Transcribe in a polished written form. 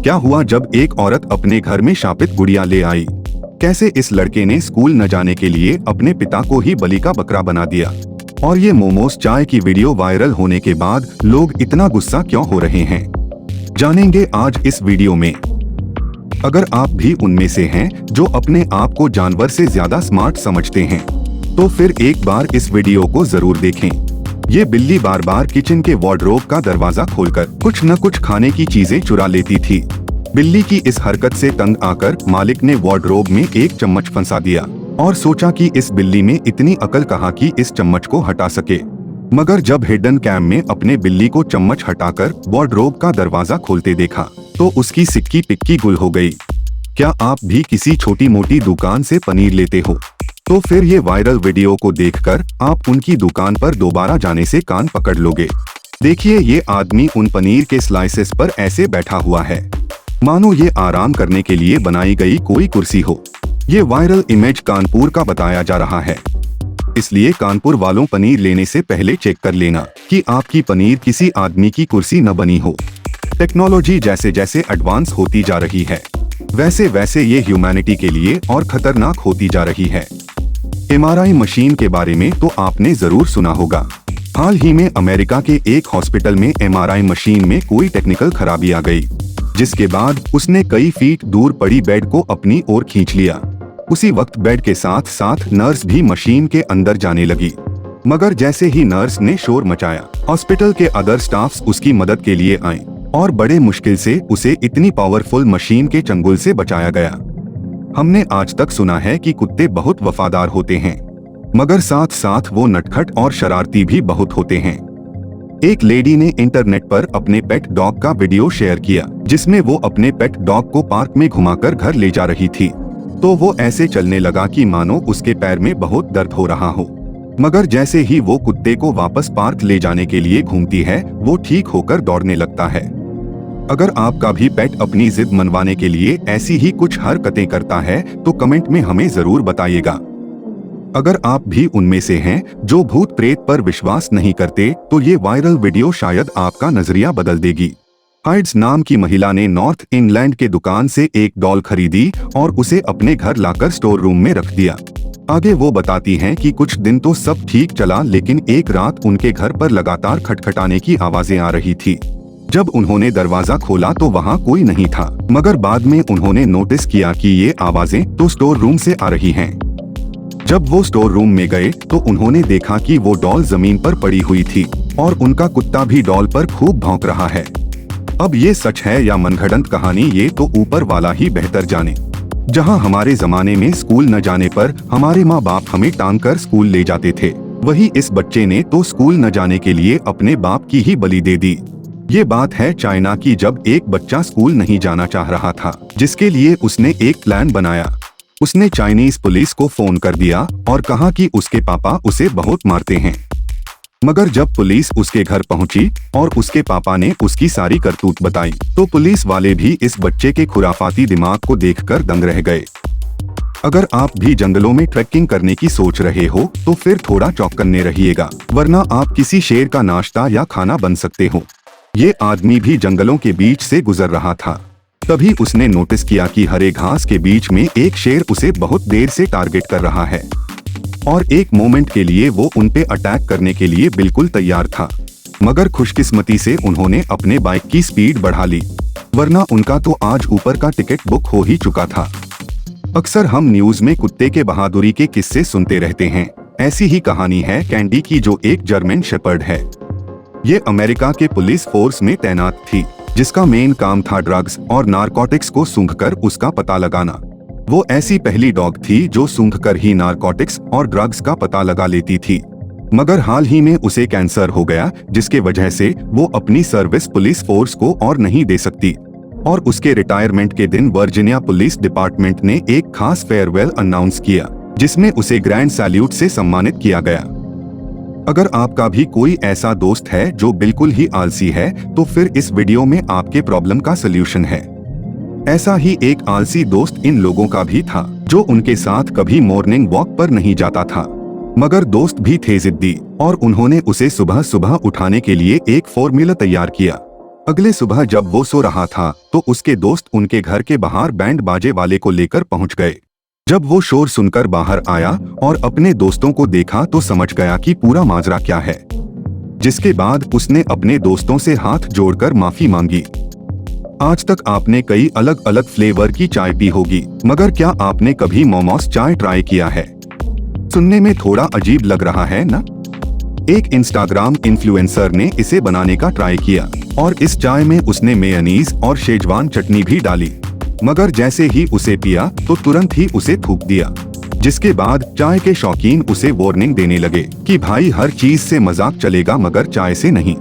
क्या हुआ जब एक औरत अपने घर में शापित गुड़िया ले आई। कैसे इस लड़के ने स्कूल न जाने के लिए अपने पिता को ही बलि का बकरा बना दिया। और ये मोमोज चाय की वीडियो वायरल होने के बाद लोग इतना गुस्सा क्यों हो रहे हैं, जानेंगे आज इस वीडियो में। अगर आप भी उनमें से हैं जो अपने आप को जानवर से ज्यादा स्मार्ट समझते हैं, तो फिर एक बार इस वीडियो को जरूर देखें। ये बिल्ली बार बार किचन के वार्डरोब का दरवाजा खोलकर कुछ न कुछ खाने की चीजें चुरा लेती थी। बिल्ली की इस हरकत से तंग आकर मालिक ने वार्डरोब में एक चम्मच फंसा दिया और सोचा कि इस बिल्ली में इतनी अकल कहाँ कि इस चम्मच को हटा सके। मगर जब हिडन कैम में अपने बिल्ली को चम्मच हटाकर वार्डरोब का दरवाजा खोलते देखा तो उसकी सिक्की पिक्की गुल हो गई। क्या आप भी किसी छोटी मोटी दुकान से पनीर लेते हो, तो फिर ये वायरल वीडियो को देखकर आप उनकी दुकान पर दोबारा जाने से कान पकड़ लोगे। देखिए, ये आदमी उन पनीर के स्लाइसेस पर ऐसे बैठा हुआ है मानो ये आराम करने के लिए बनाई गई कोई कुर्सी हो। ये वायरल इमेज कानपुर का बताया जा रहा है, इसलिए कानपुर वालों पनीर लेने से पहले चेक कर लेना कि आपकी पनीर किसी आदमी की कुर्सी न बनी हो। टेक्नोलॉजी जैसे जैसे एडवांस होती जा रही है, वैसे वैसे ये ह्यूमैनिटी के लिए और खतरनाक होती जा रही है। MRI मशीन के बारे में तो आपने जरूर सुना होगा। हाल ही में अमेरिका के एक हॉस्पिटल में MRI मशीन में कोई टेक्निकल खराबी आ गई, जिसके बाद उसने कई फीट दूर पड़ी बेड को अपनी ओर खींच लिया। उसी वक्त बेड के साथ साथ नर्स भी मशीन के अंदर जाने लगी, मगर जैसे ही नर्स ने शोर मचाया, हॉस्पिटल के अदर स्टाफ्स उसकी मदद के लिए आए और बड़े मुश्किल से उसे इतनी पावरफुल मशीन के चंगुल से बचाया गया। हमने आज तक सुना है कि कुत्ते बहुत वफादार होते हैं, मगर साथ साथ वो नटखट और शरारती भी बहुत होते हैं। एक लेडी ने इंटरनेट पर अपने पेट डॉग का वीडियो शेयर किया, जिसमें वो अपने पेट डॉग को पार्क में घुमाकर घर ले जा रही थी। तो वो ऐसे चलने लगा कि मानो उसके पैर में बहुत दर्द हो रहा हो, मगर जैसे ही वो कुत्ते को वापस पार्क ले जाने के लिए घूमती है, वो ठीक होकर दौड़ने लगता है। अगर आपका भी पेट अपनी जिद मनवाने के लिए ऐसी ही कुछ हरकतें करता है तो कमेंट में हमें जरूर बताइएगा। अगर आप भी उनमें से हैं जो भूत प्रेत पर विश्वास नहीं करते, तो ये वायरल वीडियो शायद आपका नजरिया बदल देगी। हाइड्स नाम की महिला ने नॉर्थ इंग्लैंड के दुकान से एक डॉल खरीदी और उसे अपने घर लाकर स्टोर रूम में रख दिया। आगे वो बताती हैं कि कुछ दिन तो सब ठीक चला, लेकिन एक रात उनके घर पर लगातार खटखटाने की आवाजें आ रही थी। जब उन्होंने दरवाजा खोला तो वहाँ कोई नहीं था, मगर बाद में उन्होंने नोटिस किया कि ये आवाजें तो स्टोर रूम से आ रही हैं। जब वो स्टोर रूम में गए तो उन्होंने देखा कि वो डॉल जमीन पर पड़ी हुई थी और उनका कुत्ता भी डॉल पर खूब भौंक रहा है। अब ये सच है या मनगढ़ंत कहानी, ये तो ऊपर वाला ही बेहतर जाने। जहाँ हमारे जमाने में स्कूल न जाने पर हमारे माँ बाप हमें टांग कर स्कूल ले जाते थे, वही इस बच्चे ने तो स्कूल न जाने के लिए अपने बाप की ही बलि दे दी। ये बात है चाइना की, जब एक बच्चा स्कूल नहीं जाना चाह रहा था, जिसके लिए उसने एक प्लान बनाया। उसने चाइनीज पुलिस को फोन कर दिया और कहा कि उसके पापा उसे बहुत मारते हैं। मगर जब पुलिस उसके घर पहुंची और उसके पापा ने उसकी सारी करतूत बताई, तो पुलिस वाले भी इस बच्चे के खुराफाती दिमाग को देखकर दंग रह गए। अगर आप भी जंगलों में ट्रैकिंग करने की सोच रहे हो तो फिर थोड़ा चौकन्ने रहिएगा, वरना आप किसी शेर का नाश्ता या खाना बन सकते हो। ये आदमी भी जंगलों के बीच से गुजर रहा था, तभी उसने नोटिस किया कि हरे घास के बीच में एक शेर उसे बहुत देर से टारगेट कर रहा है और एक मोमेंट के लिए वो उन पे अटैक करने के लिए बिल्कुल तैयार था। मगर खुशकिस्मती से उन्होंने अपने बाइक की स्पीड बढ़ा ली, वरना उनका तो आज ऊपर का टिकट बुक हो ही चुका था। अक्सर हम न्यूज में कुत्ते के बहादुरी के किस्से सुनते रहते हैं। ऐसी ही कहानी है कैंडी की, जो एक जर्मन शेपर्ड है। ये अमेरिका के पुलिस फोर्स में तैनात थी, जिसका मेन काम था ड्रग्स और नारकोटिक्स को सूंघकर उसका पता लगाना। वो ऐसी पहली डॉग थी जो सूंघकर ही नारकोटिक्स और ड्रग्स का पता लगा लेती थी। मगर हाल ही में उसे कैंसर हो गया, जिसके वजह से वो अपनी सर्विस पुलिस फोर्स को और नहीं दे सकती। और उसके रिटायरमेंट के दिन वर्जीनिया पुलिस डिपार्टमेंट ने एक खास फेयरवेल अनाउंस किया, जिसमें उसे ग्रैंड सैल्यूट से सम्मानित किया गया। अगर आपका भी कोई ऐसा दोस्त है जो बिल्कुल ही आलसी है, तो फिर इस वीडियो में आपके प्रॉब्लम का सलूशन है। ऐसा ही एक आलसी दोस्त इन लोगों का भी था, जो उनके साथ कभी मॉर्निंग वॉक पर नहीं जाता था। मगर दोस्त भी थे जिद्दी और उन्होंने उसे सुबह सुबह उठाने के लिए एक फॉर्मूला तैयार किया। अगले सुबह जब वो सो रहा था तो उसके दोस्त उनके घर के बाहर बैंड बाजे वाले को लेकर पहुंच गए। जब वो शोर सुनकर बाहर आया और अपने दोस्तों को देखा तो समझ गया कि पूरा माजरा क्या है, जिसके बाद उसने अपने दोस्तों से हाथ जोड़कर माफी मांगी। आज तक आपने कई अलग अलग फ्लेवर की चाय पी होगी, मगर क्या आपने कभी मोमोस चाय ट्राई किया है? सुनने में थोड़ा अजीब लग रहा है ना? एक इंस्टाग्राम इन्फ्लुएंसर ने इसे बनाने का ट्राई किया और इस चाय में उसने मेयोनीज और शेजवान चटनी भी डाली, मगर जैसे ही उसे पिया तो तुरंत ही उसे थूक दिया, जिसके बाद चाय के शौकीन उसे वार्निंग देने लगे कि भाई हर चीज से मजाक चलेगा मगर चाय से नहीं।